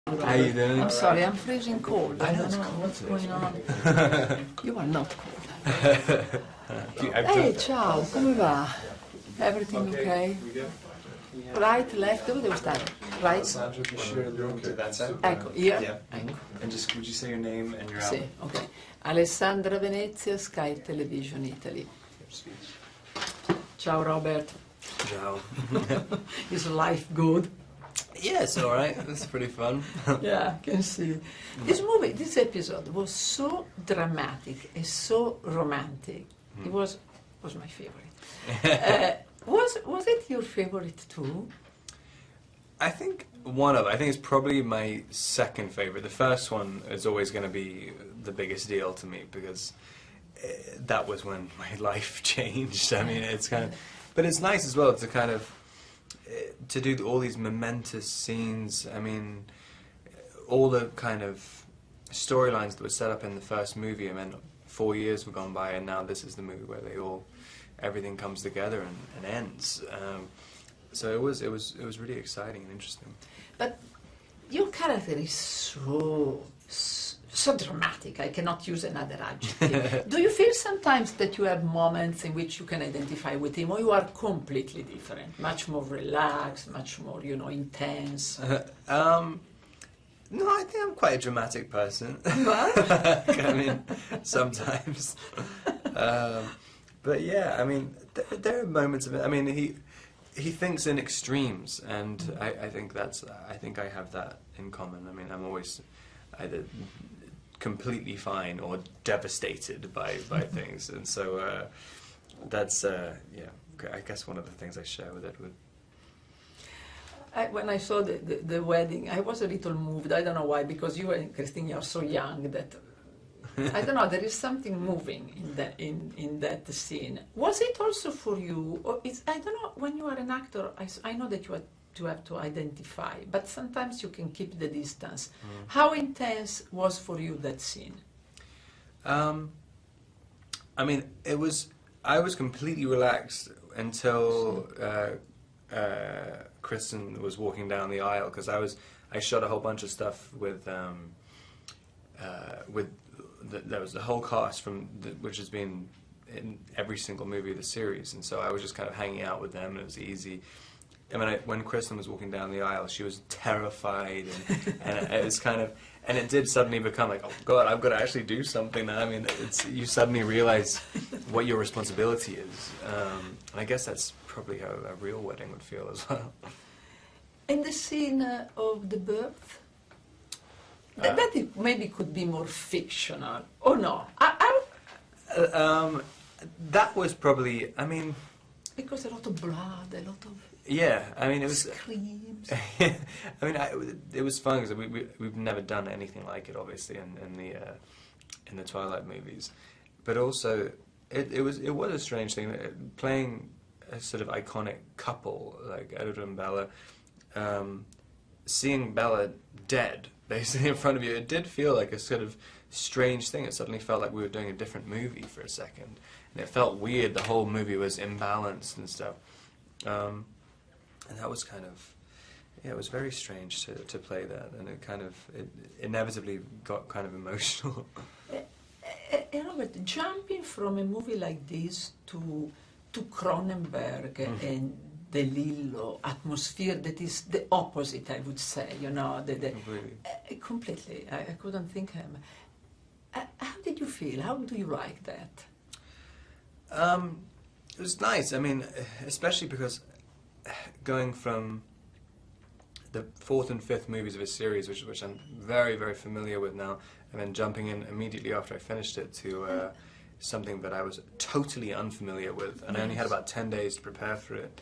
How you doing? I'm sorry, I'm freezing cold. I don't know what's going on. You are not cold. Hey, ciao, come va? Everything okay? Right, left, dove devo stare? Right? Sandra, be sure to look to that side. Ecco, here? Yeah. Ecco. And just, would you say your name and your Sì, album? ok. Alessandra Venezia, Sky Television Italy. Ciao Robert. Ciao. Is life good? Yeah, it's alright. It's pretty fun. Yeah, I can see. This movie, this episode was so dramatic and so romantic. It was my favorite. Was it your favorite too? I think it's probably my second favorite. The first one is always going to be the biggest deal to me because that was when my life changed. I mean, it's kind of, but it's nice as well to kind of to do all these momentous scenes. I mean, all the kind of storylines that were set up in the first movie. I mean, 4 years have gone by, and now this is the movie where everything comes together and ends. So it was really exciting and interesting. But your character is so dramatic. I cannot use another adjective. Do you feel sometimes that you have moments in which you can identify with him, or you are completely different, much more relaxed, much more, intense? No, I think I'm quite a dramatic person. You are? I mean, sometimes. But yeah, I mean, there are moments of it. I mean, he thinks in extremes, and I think I have that in common. I mean, I'm always either completely fine or devastated by things, and so that's yeah. I guess one of the things I share with Edward. When I saw the wedding, I was a little moved. I don't know why, because you and Christine are so young that I don't know. There is something moving in that scene. Was it also for you? Or I don't know. When you are an actor, I know that you have to identify, but sometimes you can keep the distance. How intense was for you that scene? I mean, I was completely relaxed until Kristen was walking down the aisle, because I shot a whole bunch of stuff with there was the whole cast which has been in every single movie of the series, and so I was just kind of hanging out with them, and it was easy. I mean, when Kristen was walking down the aisle, she was terrified, and it was kind of, and it did suddenly become like, oh God, I've got to actually do something now. I mean, you suddenly realize what your responsibility is, and I guess that's probably how a real wedding would feel as well. In the scene of the birth, that it maybe could be more fictional, or no? That was probably, I mean, because a lot of blood, a lot of I mean, it was screams. I mean, it was fun because we've never done anything like it, obviously, in the Twilight movies, but also it was a strange thing playing a sort of iconic couple like Edward and Bella. Seeing Bella dead basically in front of you, it did feel like a sort of strange thing. It suddenly felt like we were doing a different movie for a second, and it felt weird. The whole movie was imbalanced and stuff, and that was kind of, it was very strange to play that, and it inevitably got kind of emotional. Robert, jumping from a movie like this to Cronenberg and the Lillo atmosphere that is the opposite, I would say, completely. I couldn't think him. How did you feel? How do you like that? It was nice. I mean, especially because going from the fourth and fifth movies of a series, which I'm very, very familiar with now, and then jumping in immediately after I finished it to something that I was totally unfamiliar with, and I only had about 10 days to prepare for it.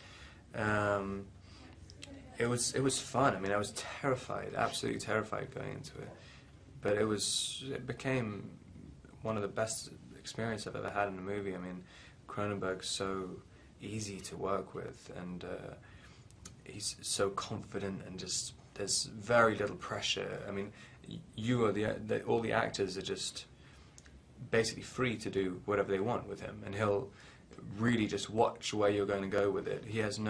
It was fun. I mean, I was terrified, absolutely terrified going into it, but it became one of the best experiences I've ever had in a movie. I mean, Cronenberg's so easy to work with, and he's so confident, and just there's very little pressure. I mean, you are all the actors are just basically free to do whatever they want with him, and he'll really just watch where you're going to go with it. He doesn't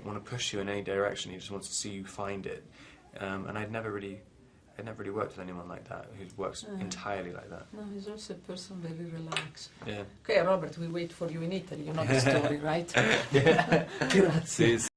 want to push you in any direction. He just wants to see you find it, and I'd never really worked with anyone like that who works entirely like that. No, he's also a person very relaxed. Yeah. Okay, Robert, we wait for you in Italy. You know the story, right? Yeah. Grazie. See,